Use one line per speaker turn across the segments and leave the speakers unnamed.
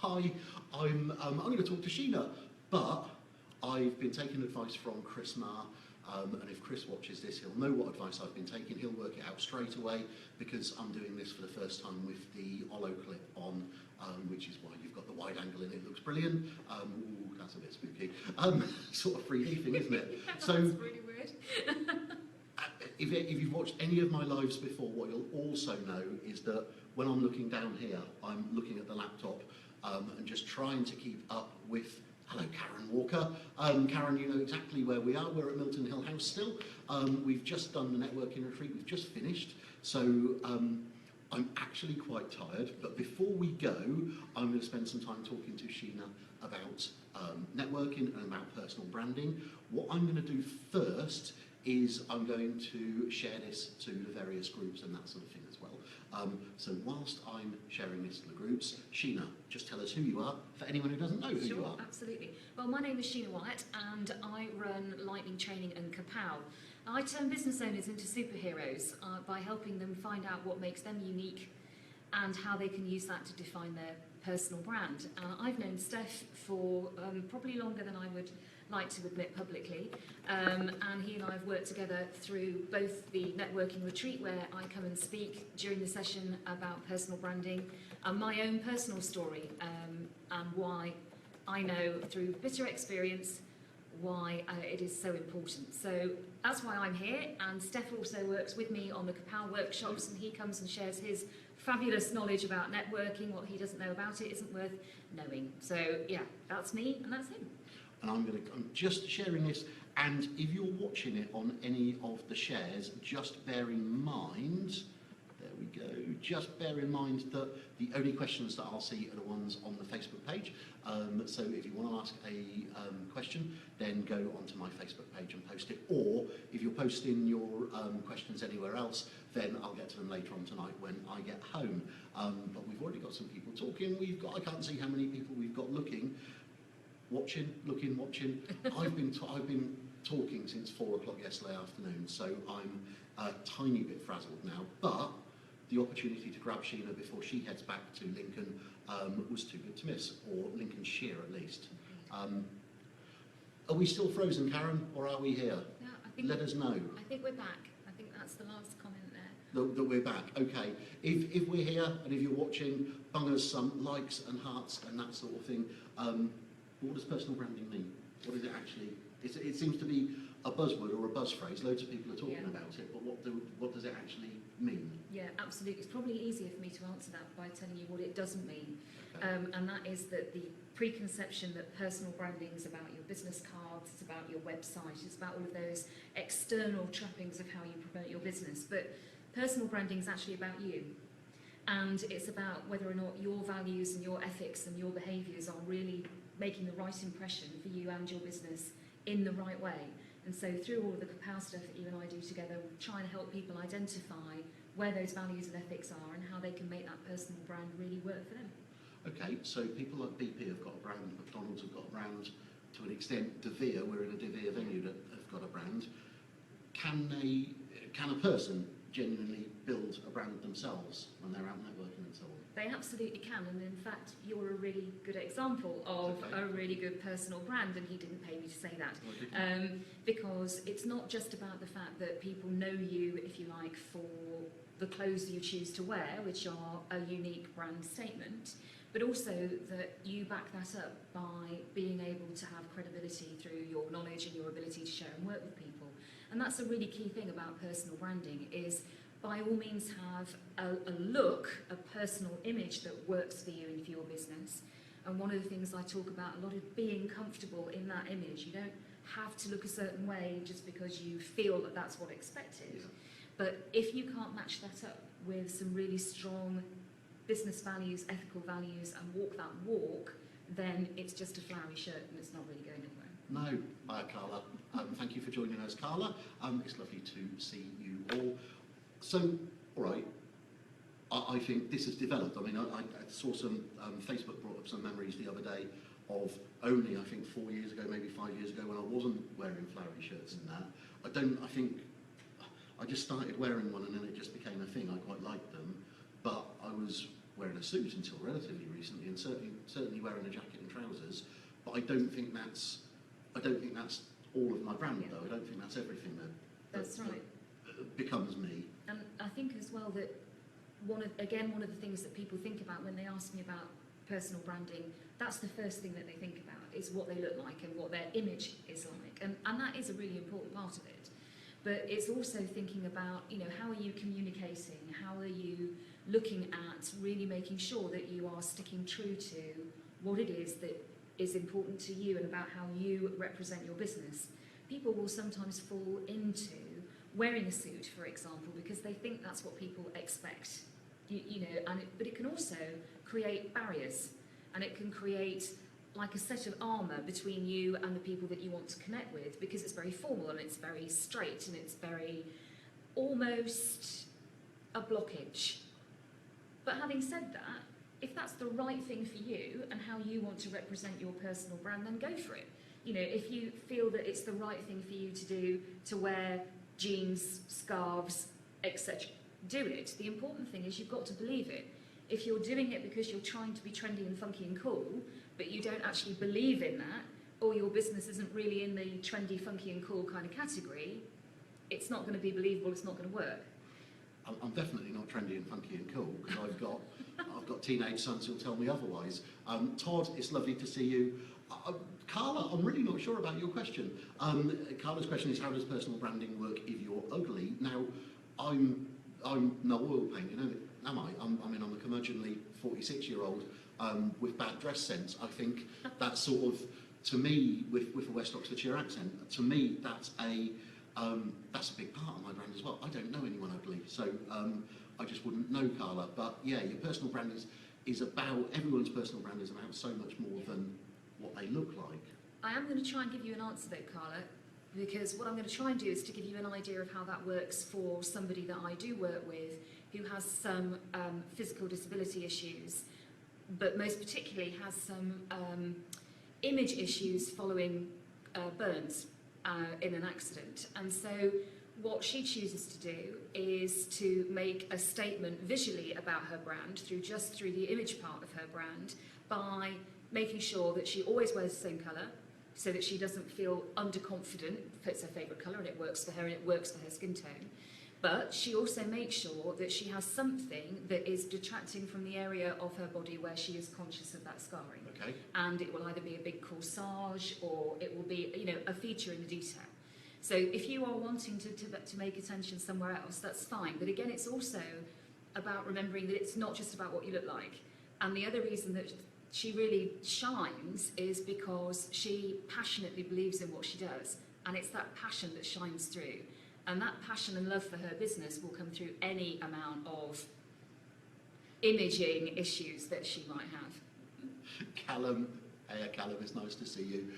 Hi, I'm going to talk to Sheena, but I've been taking advice from Chris Marr, and if Chris watches this, he'll know what advice I've been taking. He'll work it out straight away, because I'm doing this for the first time with the Olo clip on, which is why you've got the wide angle and it looks brilliant. Ooh, that's a bit spooky. Sort of 3D thing, isn't it?
Yeah,
so,
that's really weird.
if you've watched any of my lives before, what you'll also know is that when I'm looking down here, I'm looking at the laptop and just trying to keep up with, hello Karen Walker. Karen, you know exactly where we are. We're at Milton Hill House still. We've just done the networking retreat, we've just finished. So I'm actually quite tired, but before we go, I'm going to spend some time talking to Sheena about networking and about personal branding. What I'm going to do first is I'm going to share this to the various groups and that sort of thing as well. So whilst I'm sharing this to the groups, Sheena, just tell us who you are for anyone who doesn't know who you are.
Absolutely. Well, my name is Sheena Whyatt and I run Lightning Training and KAPOW. I turn business owners into superheroes by helping them find out what makes them unique and how they can use that to define their personal brand. I've known Steph for probably longer than I would like to admit publicly, and he and I have worked together through both the networking retreat, where I come and speak during the session about personal branding, and my own personal story, and why I know through bitter experience why it is so important. So that's why I'm here, and Steph also works with me on the KAPOW workshops, and he comes and shares his fabulous knowledge about networking. What he doesn't know about it isn't worth knowing. So yeah, that's me and that's him.
And I'm just sharing this, and if you're watching it on any of the shares, just bear in mind, there we go, just bear in mind that the only questions that I'll see are the ones on the Facebook page. So if you want to ask a question, then go onto my Facebook page and post it, or if you're posting your questions anywhere else, then I'll get to them later on tonight when I get home. But we've already got some people talking. I can't see how many people we've got looking. Watching. I've been talking since 4 o'clock yesterday afternoon, so I'm a tiny bit frazzled now, but the opportunity to grab Sheena before she heads back to Lincoln was too good to miss, or Lincolnshire at least. Are we still frozen, Karen, or are we here?
Yeah,
Let us know.
I think we're back. I think that's the last comment there.
That we're back, okay. If we're here, and if you're watching, bung us some likes and hearts and that sort of thing. What does personal branding mean? What is it actually? It seems to be a buzzword or a buzz phrase. Loads of people are talking about it, but what does it actually mean?
Yeah, absolutely. It's probably easier for me to answer that by telling you what it doesn't mean. Okay. And that is that the preconception that personal branding is about your business cards, it's about your website, it's about all of those external trappings of how you promote your business. But personal branding is actually about you. And it's about whether or not your values and your ethics and your behaviours are really making the right impression for you and your business in the right way. And so through all of the KAPOW stuff that you and I do together, we try and help people identify where those values and ethics are and how they can make that personal brand really work for them. Okay,
so people like BP have got a brand, McDonald's have got a brand, to an extent De Vere, we're in a De Vere venue that have got a brand. Can a person genuinely build a brand themselves when they're out networking and so on?
They absolutely can, and in fact you're a really good example of a really good personal brand, and he didn't pay me to say that. Because it's not just about the fact that people know you, if you like, for the clothes you choose to wear, which are a unique brand statement, but also that you back that up by being able to have credibility through your knowledge and your ability to share and work with people. And that's a really key thing about personal branding, is by all means have a look, a personal image that works for you and for your business. And one of the things I talk about a lot is being comfortable in that image. You don't have to look a certain way just because you feel that that's what's expected. Yeah. But if you can't match that up with some really strong business values, ethical values, and walk that walk, then it's just a flowery shirt and it's not really going anywhere.
No. Hi, Carla. Thank you for joining us, Carla. It's lovely to see you all. So, all right, I think this has developed. I mean, I saw some, Facebook brought up some memories the other day of only, I think, 4 years ago, maybe 5 years ago, when I wasn't wearing flowery shirts and that. I think, I just started wearing one and then it just became a thing. I quite liked them, but I was wearing a suit until relatively recently, and certainly wearing a jacket and trousers. But I don't think that's all of my brand, though. I don't think that's everything
That's right.
that becomes me.
And I think as well that one of the things that people think about when they ask me about personal branding, that's the first thing that they think about, is what they look like and what their image is like. And that is a really important part of it. But it's also thinking about, you know, how are you communicating? How are you looking at really making sure that you are sticking true to what it is that is important to you and about how you represent your business. People will sometimes fall into wearing a suit, for example, because they think that's what people expect. But it can also create barriers, and it can create like a set of armour between you and the people that you want to connect with, because it's very formal and it's very straight and it's very almost a blockage. But having said that, if that's the right thing for you and how you want to represent your personal brand, then go for it. You know, if you feel that it's the right thing for you to do, to wear jeans, scarves, etc., do it. The important thing is you've got to believe it. If you're doing it because you're trying to be trendy and funky and cool, but you don't actually believe in that, or your business isn't really in the trendy, funky and cool kind of category, it's not going to be believable, it's not going to work.
I'm definitely not trendy and funky and cool, because I've got teenage sons who'll tell me otherwise. Todd, it's lovely to see you. Carla, I'm really not sure about your question. Carla's question is, how does personal branding work if you're ugly? Now, I'm no oil painting, am I? I'm a curmudgeonly 46-year-old with bad dress sense. I think that's sort of, to me, with a West Oxfordshire accent, to me that's a big part of my brand as well. I don't know anyone ugly, so I just wouldn't know Carla. But yeah, your personal brand is about, everyone's personal brand is about so much more than what they look like.
I am going to try and give you an answer though, Carla, because what I'm going to try and do is to give you an idea of how that works for somebody that I do work with who has some physical disability issues, but most particularly has some image issues following burns in an accident. And so what she chooses to do is to make a statement visually about her brand through the image part of her brand by making sure that she always wears the same colour, so that she doesn't feel underconfident if it's her favourite colour and it works for her and it works for her skin tone. But she also makes sure that she has something that is detracting from the area of her body where she is conscious of that scarring.
Okay.
And it will either be a big corsage or it will be, you know, a feature in the detail. So if you are wanting to make attention somewhere else, that's fine. But again, it's also about remembering that it's not just about what you look like. And the other reason that she really shines is because she passionately believes in what she does, and it's that passion that shines through, and that passion and love for her business will come through any amount of imaging issues that she might have.
Callum, Callum, it's nice to see you.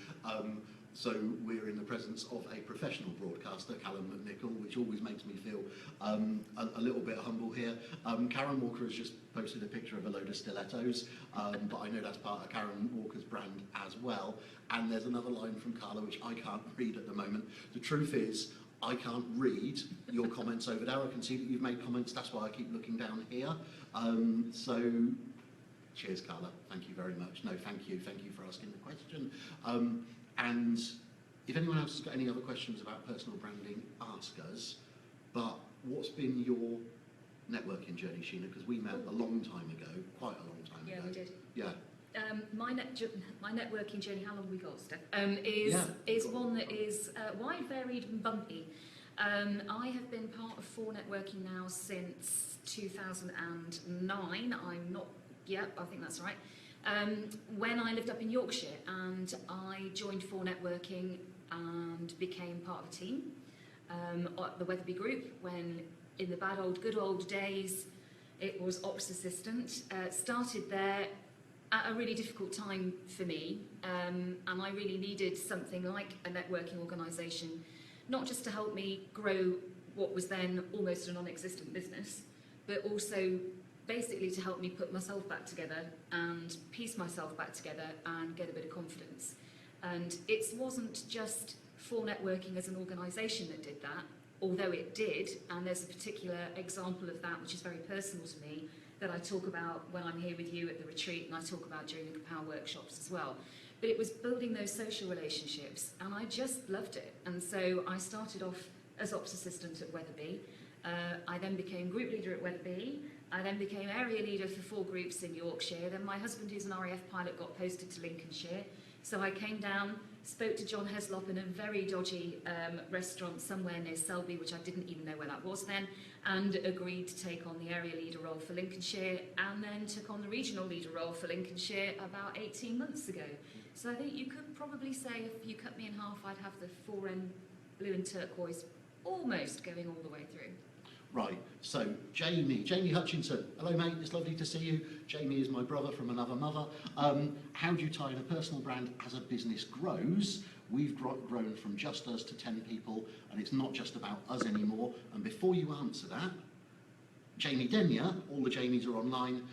So we're in the presence of a professional broadcaster, Callum McNichol, which always makes me feel a little bit humble here. Karen Walker has just posted a picture of a load of stilettos, but I know that's part of Karen Walker's brand as well. And there's another line from Carla, which I can't read at the moment. The truth is, I can't read your comments over there. I can see that you've made comments, that's why I keep looking down here. So cheers, Carla. Thank you very much. No, thank you for asking the question. And if anyone else has got any other questions about personal branding, ask us. But what's been your networking journey, Sheena? Because we met a long time ago, quite a long time ago.
Yeah, we did.
Yeah.
My networking journey, how long have we got, Steph? Is one that is wide, varied and bumpy. I have been part of 4 Networking now since 2009. I think that's right. When I lived up in Yorkshire, and I joined 4 Networking and became part of a team at the Weatherby Group, when in the good old days it was ops assistant. Started there at a really difficult time for me, and I really needed something like a networking organisation, not just to help me grow what was then almost a non-existent business, but also basically to help me put myself back together and piece myself back together and get a bit of confidence. And it wasn't just 4 Networking as an organisation that did that, although it did, and there's a particular example of that which is very personal to me, that I talk about when I'm here with you at the retreat, and I talk about during the KAPOW workshops as well. But it was building those social relationships, and I just loved it. And so I started off as ops assistant at Wetherby. I then became group leader at Wetherby. I then became area leader for 4 groups in Yorkshire. Then my husband, who's an RAF pilot, got posted to Lincolnshire. So I came down, spoke to John Heslop in a very dodgy restaurant somewhere near Selby, which I didn't even know where that was then, and agreed to take on the area leader role for Lincolnshire, and then took on the regional leader role for Lincolnshire about 18 months ago. So I think you could probably say if you cut me in half, I'd have the 4N blue and turquoise almost going all the way through.
Right, so Jamie Hutchinson. Hello mate, it's lovely to see you. Jamie is my brother from another mother. How do you tie in a personal brand as a business grows? We've grown from just us to 10 people, and it's not just about us anymore. And before you answer that, Jamie Denyer, all the Jamies are online,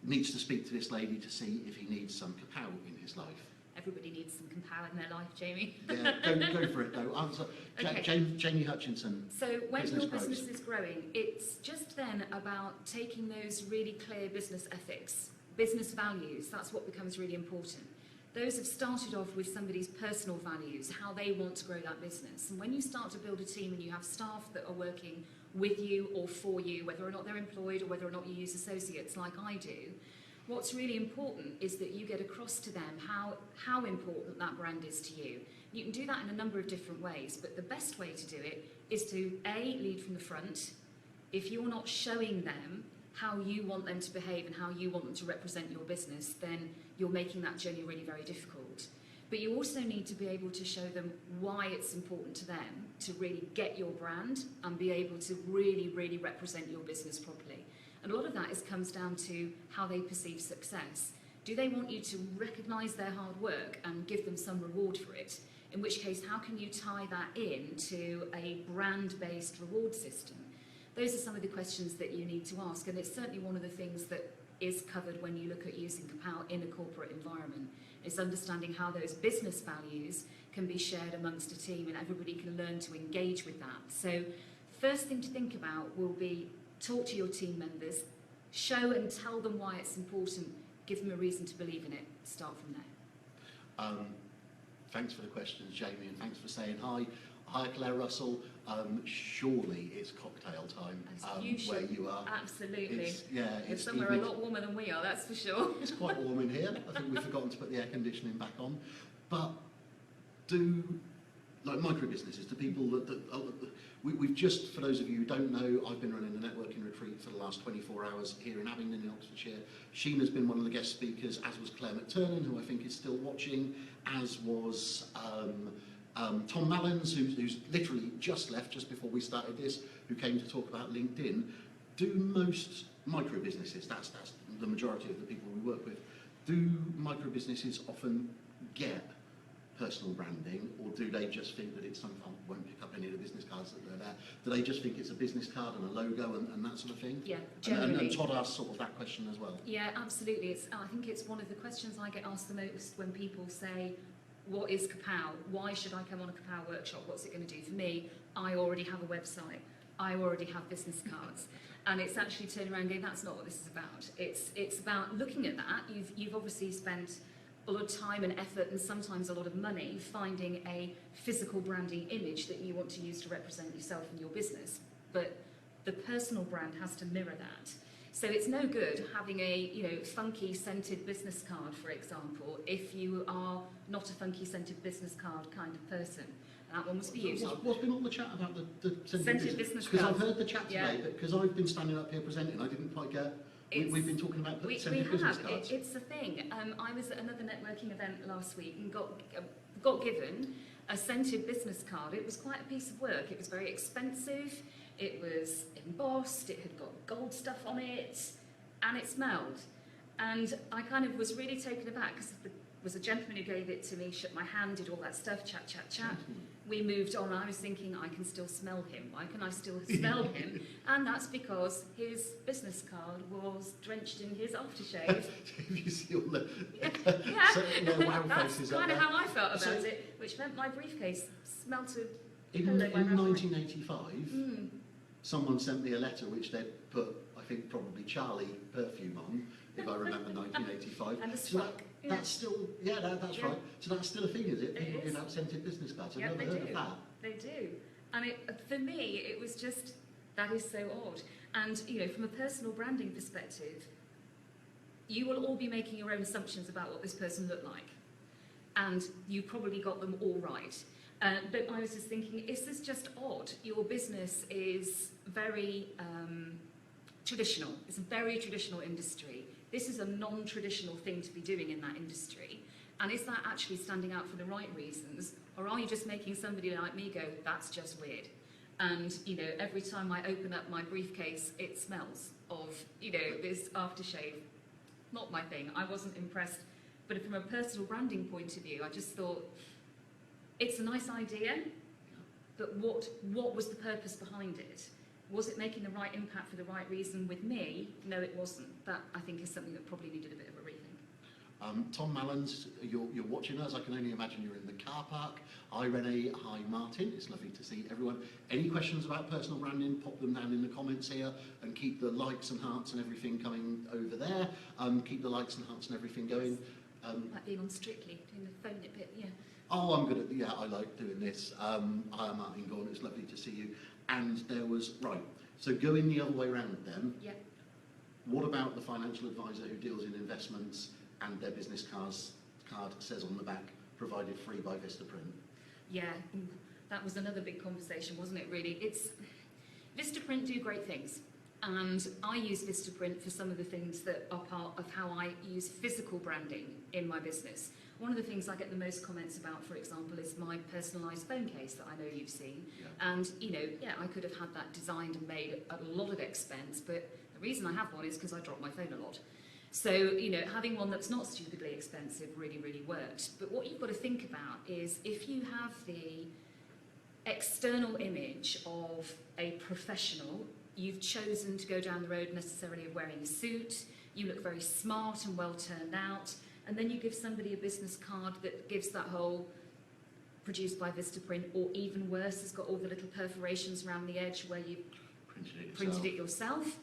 needs to speak to this lady to see if he needs some KAPOW in his life.
Everybody needs some KAPOW in their life, Jamie.
Yeah, go for it though. Answer.
Okay.
Jamie Hutchinson.
So when your
grows.
business is growing, it's just then about taking those really clear business ethics, business values. That's what becomes really important. Those have started off with somebody's personal values, how they want to grow that business. And when you start to build a team and you have staff that are working with you or for you, whether or not they're employed or whether or not you use associates like I do, what's really important is that you get across to them how important that brand is to you. You can do that in a number of different ways, but the best way to do it is to A, lead from the front. If you're not showing them how you want them to behave and how you want them to represent your business, then you're making that journey really very difficult. But you also need to be able to show them why it's important to them to really get your brand and be able to really, really represent your business properly. And a lot of that comes down to how they perceive success. Do they want you to recognise their hard work and give them some reward for it? In which case, how can you tie that in to a brand-based reward system? Those are some of the questions that you need to ask, and it's certainly one of the things that is covered when you look at using KAPOW in a corporate environment. It's understanding how those business values can be shared amongst a team and everybody can learn to engage with that. So first thing to think about will be talk to your team members, show and tell them why it's important, give them a reason to believe in it, start from there.
Thanks for the questions, Jamie, and thanks for saying hi. Hi, Claire Russell. Surely it's cocktail time where you are.
Absolutely.
It's
somewhere a lot warmer than we are, that's for sure.
It's quite warm in here. I think we've forgotten to put the air conditioning back on. But like micro businesses, do people we've just, for those of you who don't know, I've been running a networking retreat for the last 24 hours here in Abingdon in Oxfordshire. Sheena's been one of the guest speakers, as was Claire McTurnan, who I think is still watching, as was Tom Mallins, who's literally just left just before we started this, who came to talk about LinkedIn. Do most micro businesses, that's the majority of the people we work with, do micro businesses often get personal branding, or do they just think that it's something, won't pick up any of the business cards that are there? Do they just think it's a business card and a logo and that sort of thing?
Yeah, generally.
And Todd asked sort of that question as well.
Yeah, absolutely. I think it's one of the questions I get asked the most when people say, what is KAPOW? Why should I come on a KAPOW workshop? What's it going to do for me? I already have a website. I already have business cards. And it's actually turning around and going, that's not what this is about. It's about looking at that. You've obviously spent a lot of time and effort and sometimes a lot of money finding a physical branding image that you want to use to represent yourself and your business. But the personal brand has to mirror that. So it's no good having a funky scented business card, for example, if you are not a funky scented business card kind of person. That one was for you.
What's been all the chat about the
scented business cards?
Because I've heard the chat today, but because I've been standing up here presenting, I didn't quite get. We've been talking about scented business cards.
It's a thing. I was at another networking event last week and got given a scented business card. It was quite a piece of work. It was very expensive. It was embossed. It had got gold stuff on it, and it smelled. And I kind of was really taken aback because there was a gentleman who gave it to me, shook my hand, did all that stuff, chat. We moved on. I was thinking, I can still smell him. Why can I still smell him? And that's because his business card was drenched in his aftershave.
You see all the
yeah.
wow faces.
That's kind of how I felt about it, which meant my briefcase smelled of
in 1985, someone sent me a letter which they'd put, I think probably Charlie perfume on, if I remember 1985.
And the
so
spark.
that's still, that's right. So that's still a thing, is it? People giving out scented business cards. I've never heard of that.
They do. And for me, it was just, that is so odd. And, from a personal branding perspective, you will all be making your own assumptions about what this person looked like. And you probably got them all right. But I was just thinking, is this just odd? Your business is very traditional. It's a very traditional industry. This is a non-traditional thing to be doing in that industry. And is that actually standing out for the right reasons? Or are you just making somebody like me go, that's just weird? And, every time I open up my briefcase, it smells of, this aftershave. Not my thing. I wasn't impressed. But from a personal branding point of view, I just thought, it's a nice idea, but what was the purpose behind it? Was it making the right impact for the right reason with me? No, it wasn't. That, I think, is something that probably needed a bit of a rethink.
Tom Mallons, you're watching us. I can only imagine you're in the car park. Hi, Renee. Hi, Martin. It's lovely to see everyone. Any questions about personal branding, pop them down in the comments here, and keep the likes and hearts and everything coming over there. Keep the likes and hearts and everything going.
Like being on Strictly, doing the phone a bit, yeah.
Oh, I'm good at, I like doing this. Hi, I'm Martin Gorn, it's lovely to see you. And there was, right, so going the other way around then.
Yeah.
What about the financial advisor who deals in investments and their business card says on the back, provided free by Vistaprint?
Yeah, that was another big conversation, wasn't it, really? Vistaprint do great things. And I use Vistaprint for some of the things that are part of how I use physical branding in my business. One of the things I get the most comments about, for example, is my personalised phone case that I know you've seen. Yeah. And, I could have had that designed and made at a lot of expense, but the reason I have one is because I drop my phone a lot. So, having one that's not stupidly expensive really, really worked. But what you've got to think about is if you have the external image of a professional, you've chosen to go down the road necessarily of wearing a suit, you look very smart and well turned out, and then you give somebody a business card that gives that whole produced by Vistaprint, or even worse, has got all the little perforations around the edge where you printed it yourself.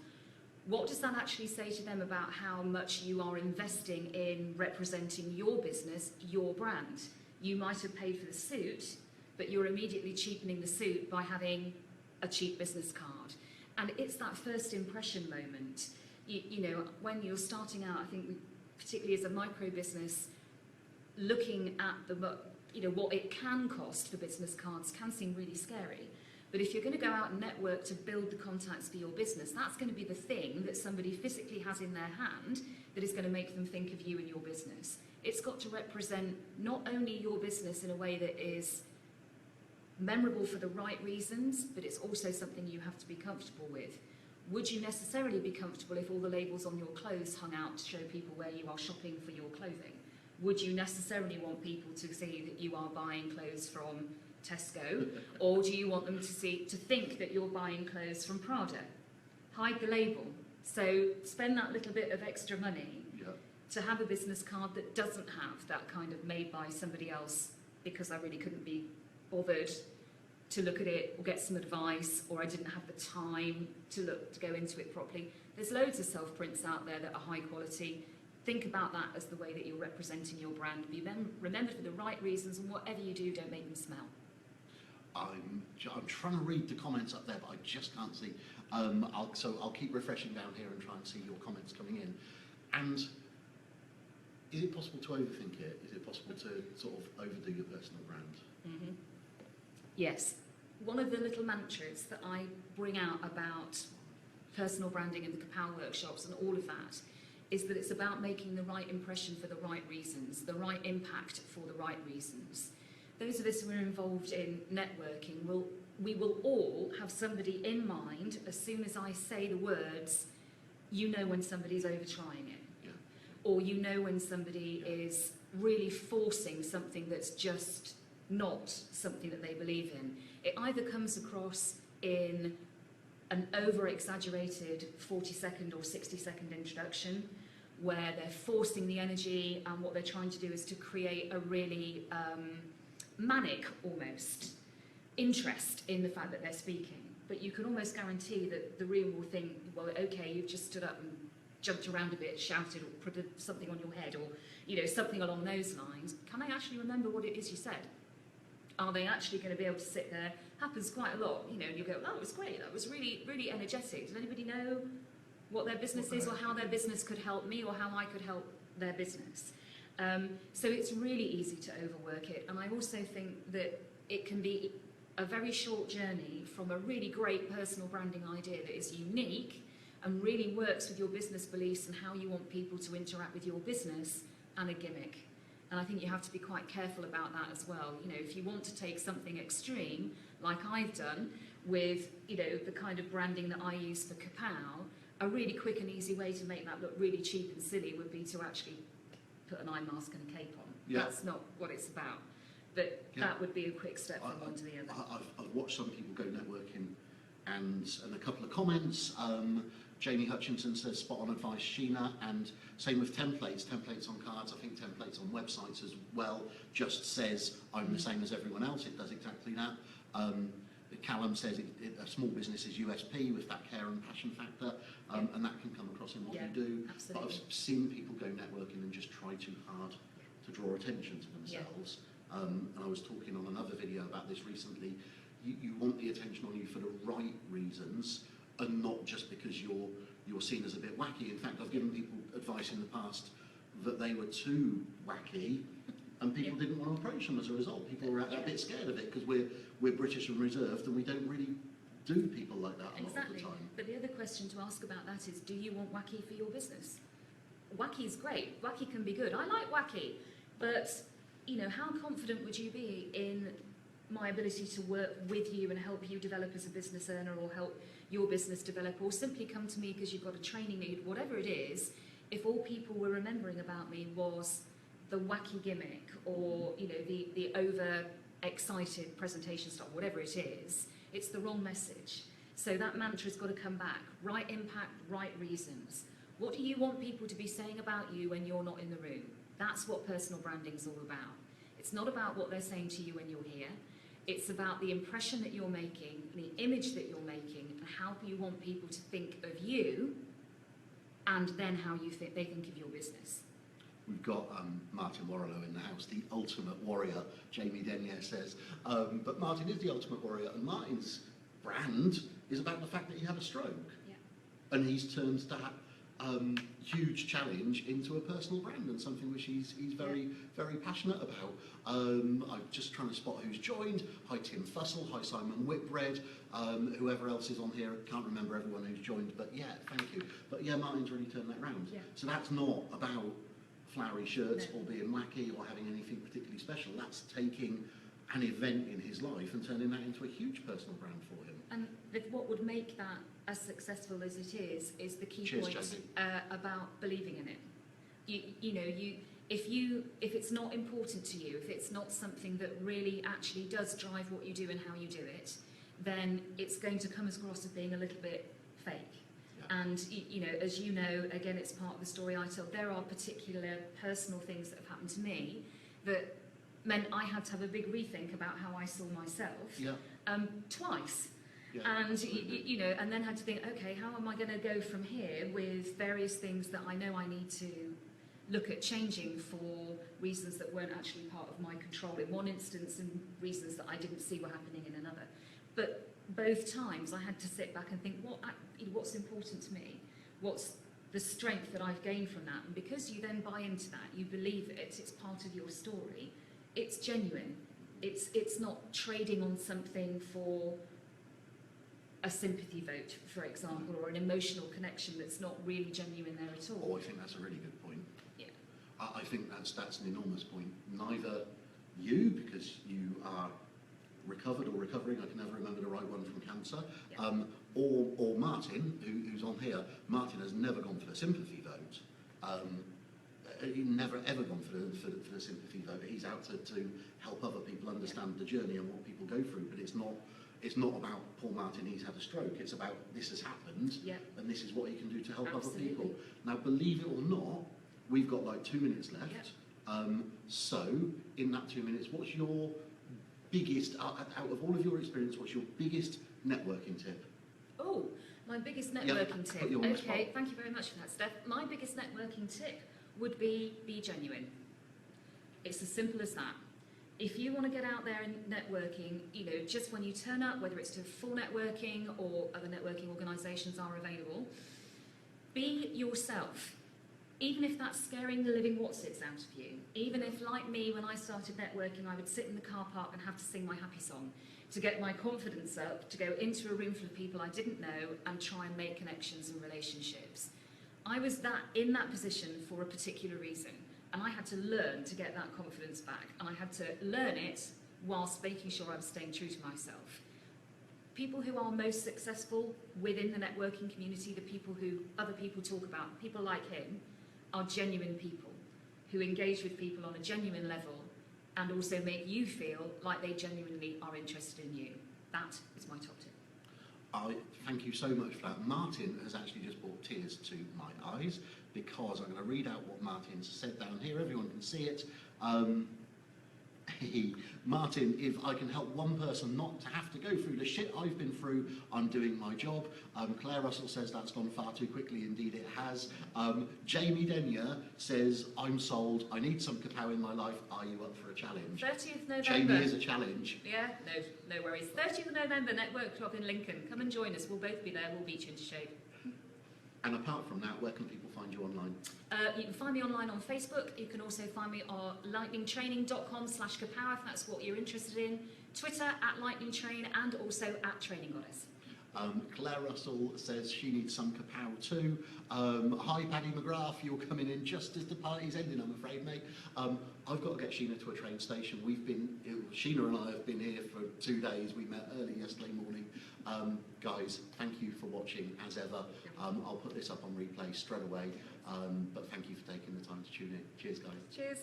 What does that actually say to them about how much you are investing in representing your business, your brand? You might have paid for the suit, but you're immediately cheapening the suit by having a cheap business card. And it's that first impression moment. When you're starting out, I think, particularly as a micro business, looking at what it can cost for business cards can seem really scary. But if you're going to go out and network to build the contacts for your business, that's going to be the thing that somebody physically has in their hand that is going to make them think of you and your business. It's got to represent not only your business in a way that is memorable for the right reasons, but it's also something you have to be comfortable with. Would you necessarily be comfortable if all the labels on your clothes hung out to show people where you are shopping for your clothing? Would you necessarily want people to see that you are buying clothes from Tesco, or do you want them to think that you're buying clothes from Prada? Hide the label. So spend that little bit of extra money to have a business card that doesn't have that kind of made by somebody else because I really couldn't be bothered to look at it or get some advice, or I didn't have the time to go into it properly. There's loads of self-prints out there that are high quality. Think about that as the way that you're representing your brand. Be remembered for the right reasons, and whatever you do, don't make them smell.
I'm trying to read the comments up there, but I just can't see. I'll keep refreshing down here and try and see your comments coming in. And is it possible to overthink it? Is it possible to sort of overdo your personal brand?
Mm-hmm. Yes. One of the little mantras that I bring out about personal branding and the KAPOW workshops and all of that is that it's about making the right impression for the right reasons, the right impact for the right reasons. Those of us who are involved in networking, we will all have somebody in mind as soon as I say the words, you know when somebody's over-trying it.
Yeah.
Or you know when somebody is really forcing something that's just not something that they believe in. It either comes across in an over-exaggerated 40-second or 60-second introduction where they're forcing the energy, and what they're trying to do is to create a really manic, almost, interest in the fact that they're speaking. but you can almost guarantee that the real will think, well, okay, you've just stood up and jumped around a bit, shouted, or put something on your head, or something along those lines. Can I actually remember what it is you said? Are they actually going to be able to sit there? Happens quite a lot, and you go, oh, it was great, that was really, really energetic. Does anybody know what their business is, or how their business could help me, or how I could help their business? So it's really easy to overwork it, and I also think that it can be a very short journey from a really great personal branding idea that is unique and really works with your business beliefs and how you want people to interact with your business, and a gimmick. And I think you have to be quite careful about that as well. If you want to take something extreme, like I've done, with the kind of branding that I use for KAPOW, a really quick and easy way to make that look really cheap and silly would be to actually put an eye mask and a cape on.
Yeah.
That's not what it's about. But that would be a quick step from one to the other.
I've watched some people go networking, and a couple of comments. Jamie Hutchinson says, spot on advice, Sheena, and same with templates on cards, I think templates on websites as well, just says, I'm the same as everyone else, it does exactly that. Callum says a small business's USP with that care and passion factor, and that can come across in what you do.
Absolutely.
But I've seen people go networking and just try too hard to draw attention to themselves. And I was talking on another video about this recently. You want the attention on you for the right reasons, and not just because you're seen as a bit wacky. In fact, I've given people advice in the past that they were too wacky, and people didn't want to approach them as a result. People were a bit scared of it because we're British and reserved, and we don't really do people like that a lot of the time.
But the other question to ask about that is, do you want wacky for your business? Wacky's great. Wacky can be good. I like wacky, but how confident would you be in my ability to work with you and help you develop as a business owner, or help your business develop, or simply come to me because you've got a training need, whatever it is, if all people were remembering about me was the wacky gimmick, or the over excited presentation stuff, whatever it is, it's the wrong message. So that mantra's got to come back. Right impact, right reasons. What do you want people to be saying about you when you're not in the room? That's what personal branding's all about. It's not about what they're saying to you when you're here. It's about the impression that you're making, the image that you're making, and how you want people to think of you, and then how you think they think of your business.
We've got Martin Warrilow in the house, the ultimate warrior, Jamie Denier says. But Martin is the ultimate warrior, and Martin's brand is about the fact that he had a stroke.
Yeah.
And he's turned that huge challenge into a personal brand, and something which he's very, very passionate about. I'm just trying to spot who's joined. Hi Tim Fussell, hi Simon Whitbread, whoever else is on here. I can't remember everyone who's joined, but yeah, thank you. But yeah, Martin's really turned that round.
Yeah.
So that's not about flowery shirts or being wacky or having anything particularly special. That's taking an event in his life and turning that into a huge personal brand for him.
And what would make that as successful as it is the key point about believing in it. If it's not important to you, if it's not something that really actually does drive what you do and how you do it, then it's going to come across as being a little bit fake. Yeah. And as you know, again, it's part of the story I tell. There are particular personal things that have happened to me that meant I had to have a big rethink about how I saw myself.
Yeah.
Twice.
Yeah,
and
absolutely.
And then had to think, okay, how am I going to go from here with various things that I know I need to look at changing for reasons that weren't actually part of my control in one instance, and reasons that I didn't see were happening in another. But both times I had to sit back and think, what's important to me? What's the strength that I've gained from that? And because you then buy into that, you believe it, it's part of your story, it's genuine. It's not trading on something for a sympathy vote, for example, or an emotional connection that's not really genuine there at all.
Oh, I think that's a really good point.
Yeah.
I think that's an enormous point. Neither you, because you are recovered or recovering, I can never remember the right one, from cancer, or Martin, who's on here. Martin has never gone for the sympathy vote. He's never ever gone for the sympathy vote. He's out to help other people understand the journey and what people go through, but it's not about Paul Martin, he's had a stroke. It's about this has happened, and this is what he can do to help other people. Now, believe it or not, we've got like 2 minutes left. So, in that 2 minutes, what's your biggest, out of all of your experience, what's your biggest networking tip?
Oh, my biggest
Yeah,
networking
put
tip.
you on the
Okay,
spot.
thank you very much for that, Steph. My biggest networking tip would be genuine. It's as simple as that. If you want to get out there and networking, you know, just when you turn up, whether it's to full networking or other networking organisations are available, be yourself. Even if that's scaring the living whatsits out of you. Even if, like me, when I started networking, I would sit in the car park and have to sing my happy song to get my confidence up, to go into a room full of people I didn't know and try and make connections and relationships. I was in that position for a particular reason, and I had to learn to get that confidence back, and I had to learn it whilst making sure I was staying true to myself. People who are most successful within the networking community, the people who other people talk about, people like him, are genuine people who engage with people on a genuine level and also make you feel like they genuinely are interested in you. That is my top tip.
I thank you so much for that. Martin has actually just brought tears to my eyes because I'm going to read out what Martin said down here. Everyone can see it. Martin, if I can help one person not to have to go through the shit I've been through, I'm doing my job. Claire Russell says that's gone far too quickly. Indeed it has. Jamie Denyer says, I'm sold. I need some KAPOW in my life. Are you up for a challenge?
30th November.
Jamie is a challenge.
Yeah, no worries. 30th of November, Network Club in Lincoln. Come and join us. We'll both be there. We'll beat you into shape.
And apart from that, where can people find you online?
You can find me online on Facebook. You can also find me on lightningtraining.com/KAPOW if that's what you're interested in. Twitter @lightningtrain and also @traininggoddess.
Claire Russell says she needs some KAPOW too. Hi Paddy McGrath, you're coming in just as the party's ending, I'm afraid, mate. I've got to get Sheena to a train station. Sheena and I have been here for 2 days. We met early yesterday morning. Guys, thank you for watching as ever. I'll put this up on replay straight away. But thank you for taking the time to tune in. Cheers, guys.
Cheers.